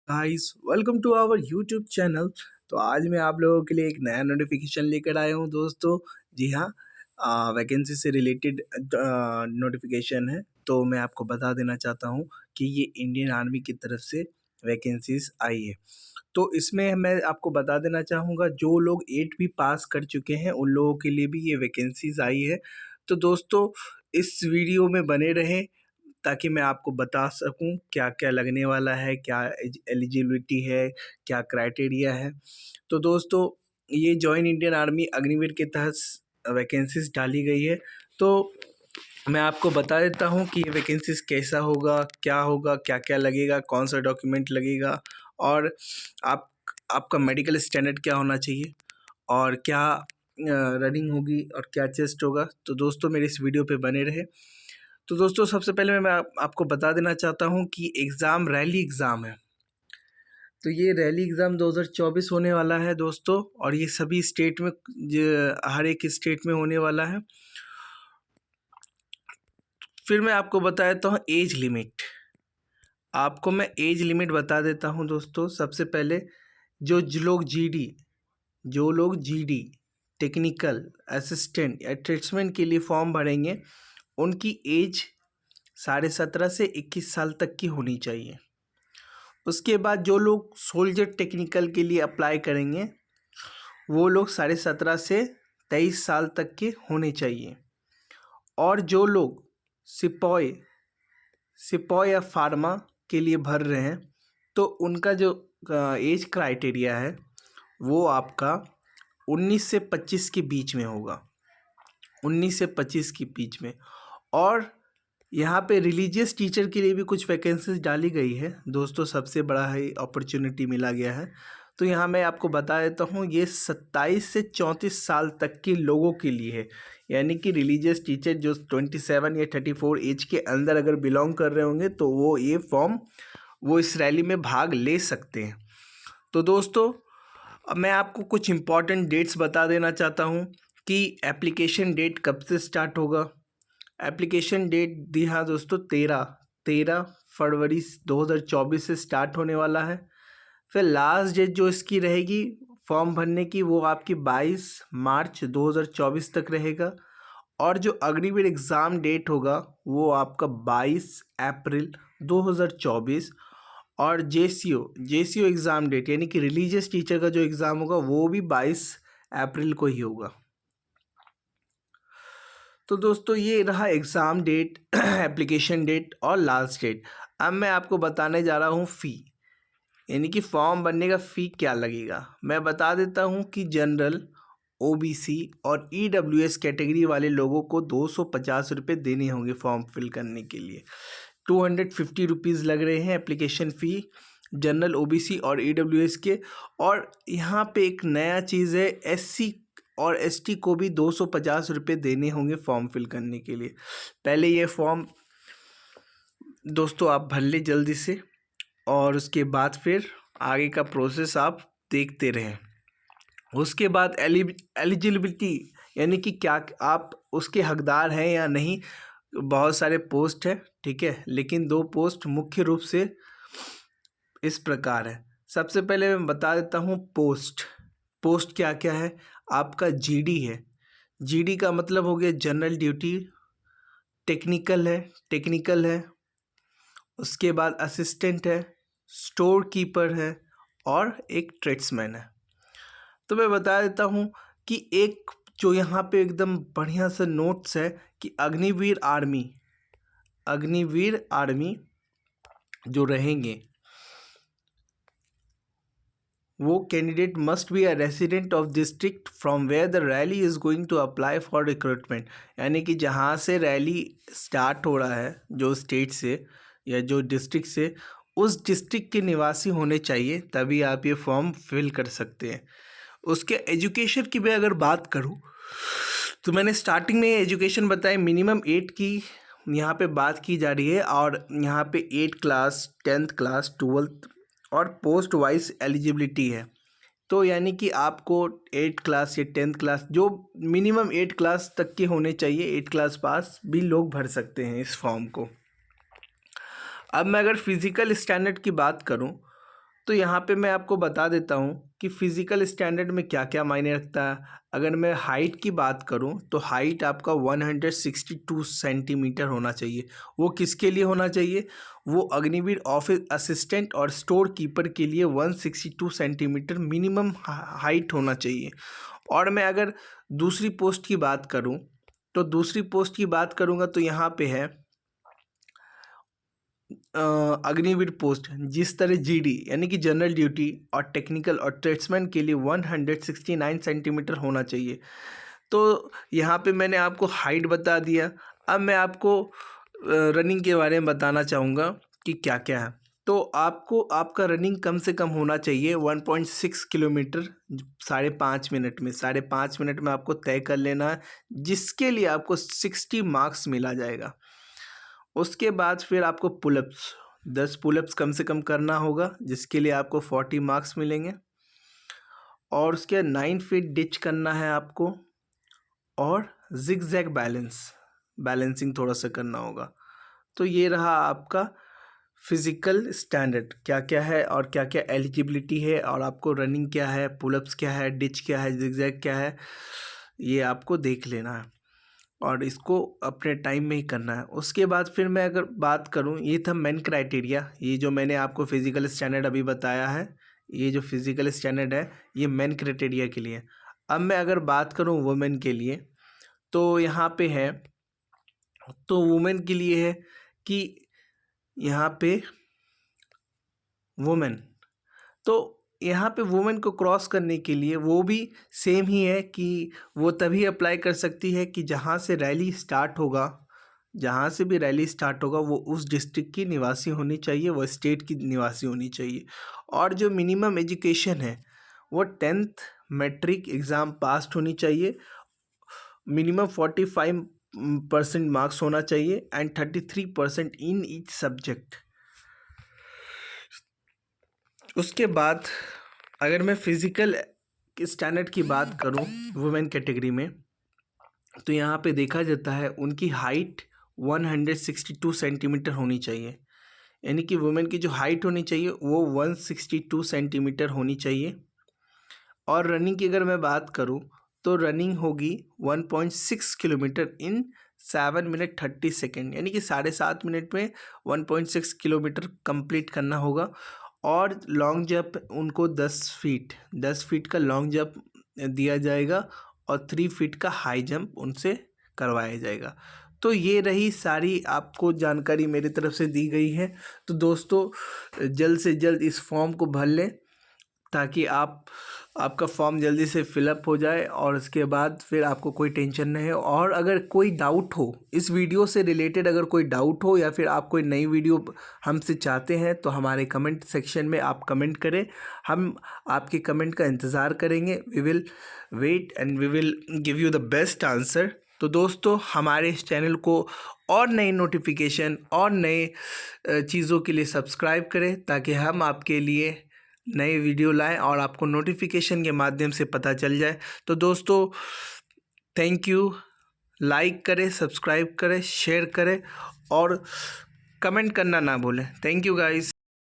Guys welcome to our YouTube channel. तो आज मैं आप लोगों के लिए एक नया नोटिफिकेशन लेकर आया हूं दोस्तों। जी हाँ, वैकेंसी से रिलेटेड नोटिफिकेशन है। तो मैं आपको बता देना चाहता हूं कि ये इंडियन आर्मी की तरफ से वैकेंसीज आई है। तो इसमें मैं आपको बता देना चाहूँगा, जो लोग 8 भी पास कर चुके हैं उन लोगों के लिए भी ये वैकेंसीज आई है। तो दोस्तों इस वीडियो में बने रहें ताकि मैं आपको बता सकूं क्या क्या लगने वाला है, क्या एलिजिबिलिटी है, क्या क्राइटेरिया है। तो दोस्तों ये जॉइन इंडियन आर्मी अग्निवीर के तहत वैकेंसीज डाली गई है। तो मैं आपको बता देता हूँ कि ये वैकेंसीज कैसा होगा, क्या क्या लगेगा, कौन सा डॉक्यूमेंट लगेगा, और आपका मेडिकल स्टैंडर्ड क्या होना चाहिए, और क्या रनिंग होगी, और क्या चेस्ट होगा। तो दोस्तों मेरे इस वीडियो पे बने रहे। तो दोस्तों सबसे पहले मैं आपको बता देना चाहता हूँ कि एग्ज़ाम रैली एग्ज़ाम है। तो ये रैली एग्ज़ाम 2024 होने वाला है दोस्तों, और ये सभी स्टेट में, हर एक स्टेट में होने वाला है। फिर मैं आपको बता देता हूँ एज लिमिट। आपको मैं एज लिमिट बता देता हूँ दोस्तों। सबसे पहले जो लोग जीडी टेक्निकल असिस्टेंट या ट्रेड्समैन के लिए फॉर्म भरेंगे, उनकी एज 17.5 से 21 साल तक की होनी चाहिए। उसके बाद जो लोग सोल्जर टेक्निकल के लिए अप्लाई करेंगे, वो लोग 17.5 से 23 साल तक के होने चाहिए। और जो लोग सिपॉय या फार्मा के लिए भर रहे हैं, तो उनका जो एज क्राइटेरिया है वो आपका 19 से 25 के बीच में होगा, 19 से 25 के बीच में। और यहाँ पे रिलीजियस टीचर के लिए भी कुछ वैकेंसीज डाली गई है दोस्तों। सबसे बड़ा है अपॉर्चुनिटी मिला गया है। तो यहाँ मैं आपको बता देता हूँ, ये 27 से 34 साल तक के लोगों के लिए है। यानी कि रिलीजियस टीचर जो 27 या 34 एज के अंदर अगर बिलोंग कर रहे होंगे, तो वो ये फॉर्म इस रैली में भाग ले सकते हैं। तो दोस्तों अब मैं आपको कुछ इम्पॉर्टेंट डेट्स बता देना चाहता हूँ कि एप्लीकेशन डेट कब से स्टार्ट होगा। एप्लीकेशन डेट दी हाँ दोस्तों, 13 फरवरी 2024 से स्टार्ट होने वाला है। फिर लास्ट डेट जो इसकी रहेगी फॉर्म भरने की, वो आपकी 22 मार्च 2024 तक रहेगा। और जो अग्निवीर एग्ज़ाम डेट होगा वो आपका 22 अप्रैल 2024। और जेसीओ एग्ज़ाम डेट यानी कि रिलीजियस टीचर का जो एग्ज़ाम होगा वो भी 22 अप्रैल को ही होगा। तो दोस्तों ये रहा एग्ज़ाम डेट, एप्लीकेशन डेट और लास्ट डेट। अब मैं आपको बताने जा रहा हूँ फ़ी, यानी कि फॉर्म भरने का फ़ी क्या लगेगा। मैं बता देता हूँ कि जनरल, ओबीसी और ईडब्ल्यूएस कैटेगरी वाले लोगों को 250 रुपये देने होंगे फॉर्म फिल करने के लिए। 250 रुपीज़ लग रहे हैं एप्लीकेशन फ़ी जनरल, ओबीसी और ईडब्ल्यूएस के। और यहाँ पे एक नया चीज़ है, एससी और एसटी को भी 250 रुपये देने होंगे फॉर्म फिल करने के लिए। पहले ये फॉर्म दोस्तों आप भर ले जल्दी से, और उसके बाद फिर आगे का प्रोसेस आप देखते रहें। उसके बाद एलिजिबिलिटी यानी कि क्या आप उसके हकदार हैं या नहीं। बहुत सारे पोस्ट हैं, ठीक है, लेकिन 2 पोस्ट मुख्य रूप से इस प्रकार है। सबसे पहले मैं बता देता हूँ पोस्ट क्या क्या है। आपका जीडी है, जीडी का मतलब हो गया जनरल ड्यूटी, टेक्निकल है। उसके बाद असिस्टेंट है, स्टोर कीपर है, और एक ट्रेड्समैन है। तो मैं बता देता हूँ कि एक जो यहाँ पे एकदम बढ़िया सा नोट्स है कि अग्निवीर आर्मी जो रहेंगे, वो candidate must be a resident of district from where the rally is going to apply for recruitment. यानी कि जहाँ से रैली स्टार्ट हो रहा है, जो स्टेट से या जो डिस्ट्रिक्ट से, उस डिस्ट्रिक्ट के निवासी होने चाहिए, तभी आप ये फॉर्म फिल कर सकते हैं। उसके एजुकेशन की मैं अगर बात करूँ, तो मैंने स्टार्टिंग में एजुकेशन बताई, मिनिमम 8 की यहाँ पे बात की जा रही है। और यहाँ पे 8 क्लास, 10th क्लास, 12th और पोस्ट वाइज एलिजिबिलिटी है। तो यानी कि आपको 8 क्लास या 10th क्लास, जो मिनिमम 8 क्लास तक के होने चाहिए, 8 क्लास पास भी लोग भर सकते हैं इस फॉर्म को। अब मैं अगर फिज़िकल स्टैंडर्ड की बात करूं, तो यहाँ पे मैं आपको बता देता हूँ कि फ़िज़िकल स्टैंडर्ड में क्या क्या मायने रखता है। अगर मैं हाइट की बात करूँ तो हाइट आपका 162 सेंटीमीटर होना चाहिए। वो किसके लिए होना चाहिए? वो अग्निवीर ऑफिस असिस्टेंट और स्टोर कीपर के लिए 162 सेंटीमीटर मिनिमम हाइट होना चाहिए। और मैं अगर दूसरी पोस्ट की बात करूँ तो दूसरी पोस्ट की बात करूँगा तो यहाँ पे है अग्निवीर पोस्ट, जिस तरह जीडी यानी कि जनरल ड्यूटी और टेक्निकल और ट्रेड्समैन के लिए 169 सेंटीमीटर होना चाहिए। तो यहाँ पे मैंने आपको हाइट बता दिया। अब मैं आपको रनिंग के बारे में बताना चाहूँगा कि क्या क्या है। तो आपको आपका रनिंग कम से कम होना चाहिए 1.6 किलोमीटर 5.5 मिनट में। 5.5 मिनट में आपको तय कर लेना है, जिसके लिए आपको 60 मार्क्स मिला जाएगा। उसके बाद फिर आपको पुलअप्स 10 पुलअप्स कम से कम करना होगा, जिसके लिए आपको 40 मार्क्स मिलेंगे। और उसके 9 फीट डिच करना है आपको, और जिगजैग बैलेंसिंग थोड़ा सा करना होगा। तो ये रहा आपका फिज़िकल स्टैंडर्ड, क्या क्या है और क्या क्या एलिजिबिलिटी है, और आपको रनिंग क्या है, पुलअप्स क्या है, डिच क्या है, जिगजैग क्या है, ये आपको देख लेना है और इसको अपने टाइम में ही करना है। उसके बाद फिर मैं अगर बात करूं, ये था मेन क्राइटेरिया। ये जो मैंने आपको फिज़िकल स्टैंडर्ड अभी बताया है, ये जो फिज़िकल स्टैंडर्ड है ये मेन क्राइटेरिया के लिए। अब मैं अगर बात करूं वुमेन के लिए, तो यहाँ पे है, तो वुमेन के लिए है कि यहाँ पे वुमेन, तो यहाँ पे वुमेन को क्रॉस करने के लिए वो भी सेम ही है कि वो तभी अप्लाई कर सकती है कि जहाँ से रैली स्टार्ट होगा, जहाँ से भी रैली स्टार्ट होगा वो उस डिस्ट्रिक्ट की निवासी होनी चाहिए, वो स्टेट की निवासी होनी चाहिए। और जो मिनिमम एजुकेशन है वो 10th मैट्रिक एग्ज़ाम पास होनी चाहिए, मिनिमम 45% मार्क्स होना चाहिए एंड 33% इन ईच सब्जेक्ट। उसके बाद अगर मैं फिज़िकल स्टैंडर्ड की बात करूं वुमेन कैटेगरी में, तो यहाँ पे देखा जाता है उनकी हाइट 162 सेंटीमीटर होनी चाहिए। यानी कि वुमेन की जो हाइट होनी चाहिए वो 162 सेंटीमीटर होनी चाहिए। और रनिंग की अगर मैं बात करूं तो रनिंग होगी 1.6 किलोमीटर इन 7 मिनट 30 सेकेंड, यानी कि 7.5 मिनट में 1.6 किलोमीटर कंप्लीट करना होगा। और लॉन्ग जंप उनको 10 फीट का लॉन्ग जंप दिया जाएगा और 3 फीट का हाई जंप उनसे करवाया जाएगा। तो ये रही सारी आपको जानकारी मेरी तरफ से दी गई है। तो दोस्तों जल्द से जल्द इस फॉर्म को भर लें ताकि आपका फॉर्म जल्दी से फिलअप हो जाए और उसके बाद फिर आपको कोई टेंशन नहीं हो। और अगर कोई डाउट हो इस वीडियो से रिलेटेड, अगर कोई डाउट हो या फिर आप कोई नई वीडियो हमसे चाहते हैं तो हमारे कमेंट सेक्शन में आप कमेंट करें, हम आपके कमेंट का इंतज़ार करेंगे। We will wait and we will give you the best answer. तो दोस्तों हमारे इस चैनल को और नई नोटिफिकेशन और नए चीज़ों के लिए सब्सक्राइब करें ताकि हम आपके लिए नए वीडियो लाएं और आपको नोटिफिकेशन के माध्यम से पता चल जाए। तो दोस्तों थैंक यू, लाइक करें, सब्सक्राइब करें, शेयर करें और कमेंट करना ना भूलें। Thank you guys.